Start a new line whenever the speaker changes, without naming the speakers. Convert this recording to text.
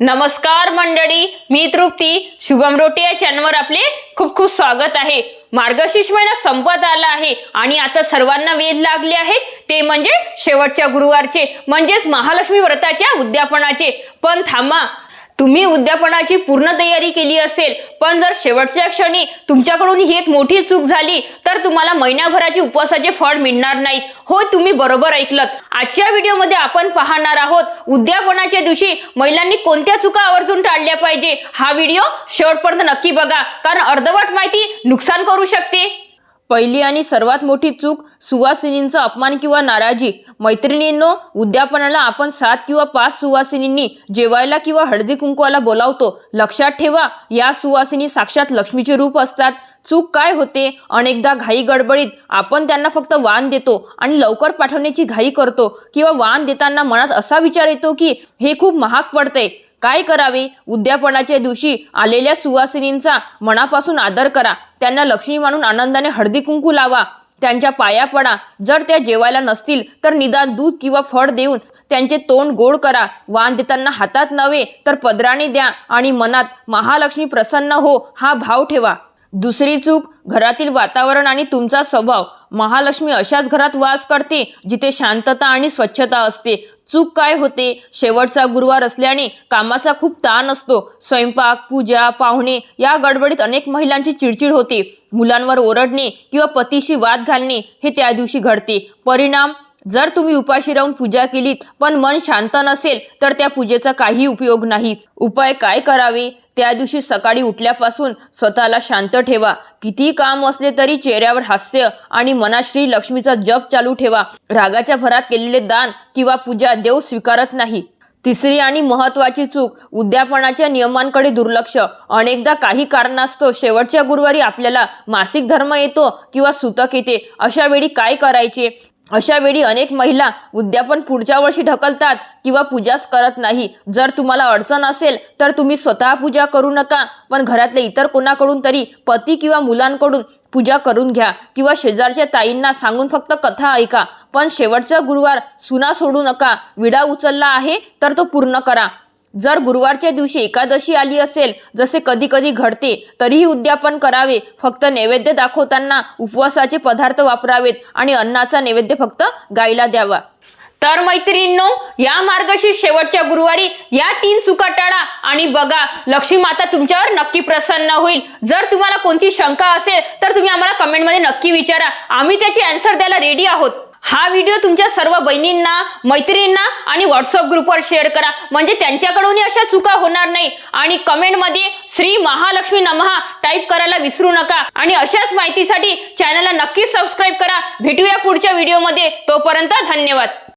नमस्कार मंडळी, मी तृप्ती शुभम रोटे या चॅनलवर आपले खूप खूप स्वागत आहे। मार्गशीर्ष महिना संपत आला आहे आणि आता सर्वांना वेध लागले आहेत ते म्हणजे शेवटच्या गुरुवारचे म्हणजेच महालक्ष्मी व्रताच्या उद्यापनाचे। पण थांबा, तुम्ही उद्यापनाची पूर्ण तयारी केली असेल पण जर शेवटच्या क्षणी तुमच्याकडून ही एक मोठी चूक झाली तर तुम्हाला महिन्याभराचे उपवासाचे फळ मिळणार नाही। हो, तुम्ही बरोबर ऐकलत। आजच्या व्हिडिओमध्ये आपण पाहणार आहोत उद्यापनाच्या दिवशी महिलांनी कोणत्या चुका आवर्जून टाळल्या पाहिजे। हा व्हिडिओ शेवटपर्यंत नक्की बघा, कारण अर्धवट माहिती नुकसान करू शकते। पहिली आणि सर्वात मोठी चूक सुवासिनींचा अपमान किंवा नाराजी। मैत्रिणींनो, उद्यापनाला आपण 7 किंवा 5 सुवासिनींनी जेवायला किंवा हळदी कुंकवाला बोलावतो। लक्षात ठेवा, या सुवासिनी साक्षात लक्ष्मीचे रूप असतात। चूक काय होते, अनेकदा घाई गडबडीत आपण त्यांना फक्त वाण देतो आणि लवकर पाठवण्याची घाई करतो, किंवा वाण देताना मनात असा विचार येतो की हे खूप महाग पडते। काय करावे? उद्यापनाच्या दिवशी आलेल्या सुवासिनींचा मनापासून आदर करा, त्यांना लक्ष्मी मानून आनंदाने हळदी कुंकू लावा, त्यांच्या पाया पडा। जर त्या जेवायला नसतील तर निदान दूध किंवा फळ देऊन त्यांचे तोंड गोड करा। वाण देताना हातात नव्हे तर पदराने द्या आणि मनात महालक्ष्मी प्रसन्न हो हा भाव ठेवा। दुसरी चूक, घरातील वातावरण आणि तुमचा स्वभाव। महालक्ष्मी अशाच घरात वास करते जिथे शांतता आणि स्वच्छता असते। चूक काय होते, शेवटचा गुरुवार असल्याने कामाचा खूप ताण असतो। स्वयंपाक, पूजा, पाहुणे या गडबडीत अनेक महिलांची चिडचिड होते। मुलांवर ओरडणे किंवा पतीशी वाद घालणे हे त्या दिवशी घडते। परिणाम, जर तुम्ही उपाशी राहून पूजा केलीत पण मन शांत नसेल तर त्या पूजेचा काही उपयोग नाहीच। उपाय काय करावे? त्या दिवशी सकाळी उठल्यापासून स्वतःला शांत ठेवा। किती काम असले तरी चेहऱ्यावर हास्य आणि मनात श्री लक्ष्मीचा जप चालू ठेवा। रागाच्या भरात केलेले दान किंवा पूजा देव स्वीकारत नाही। तिसरी आणि महत्त्वाची चूक, उद्यापनाच्या नियमांकडे दुर्लक्ष। अनेकदा काही कारणास्तव शेवटच्या गुरुवारी आपल्याला मासिक धर्म येतो किंवा सुतक येते। अशा वेळी काय करायचे? अशा वेळी अनेक महिला उद्यापन पुढच्या वर्षी ढकलतात किंवा पूजाच करत नाही। जर तुम्हाला अडचण असेल तर तुम्ही स्वतः पूजा करू नका, पण घरातल्या इतर कोणाकडून तरी पती किंवा मुलांकडून पूजा करून घ्या, किंवा शेजारच्या ताईंना सांगून फक्त कथा ऐका। पण शेवटचा गुरुवार सुना सोडू नका। विडा उचलला आहे तर तो पूर्ण करा। जर गुरुवारच्या दिवशी एकादशी आली असेल, जसे कधी कधी घडते, तरीही उद्यापन करावे। फक्त नैवेद्य दाखवताना उपवासाचे पदार्थ वापरावेत आणि अन्नाचा नैवेद्य फक्त गायीला द्यावा। तर मैत्रिणींनो, या मार्गशीर्ष शेवटच्या गुरुवारी या 3 चुका टाळा आणि बघा, लक्ष्मी माता तुमच्यावर नक्की प्रसन्न होईल। जर तुम्हाला कोणती शंका असेल तर तुम्ही आम्हाला कमेंटमध्ये नक्की विचारा, आम्ही त्याची आन्सर द्यायला रेडी आहोत। हा व्हिडिओ तुमच्या सर्व बहिणींना, मैत्रिणींना आणि व्हॉट्सअप ग्रुपवर शेअर करा, म्हणजे त्यांच्याकडूनही अशा चुका होणार नाही। आणि कमेंटमध्ये श्री महालक्ष्मी नमः टाईप करायला विसरू नका। आणि अशाच माहितीसाठी चॅनलला नक्की सबस्क्राईब करा। भेटूया पुढच्या व्हिडिओमध्ये, तोपर्यंत धन्यवाद।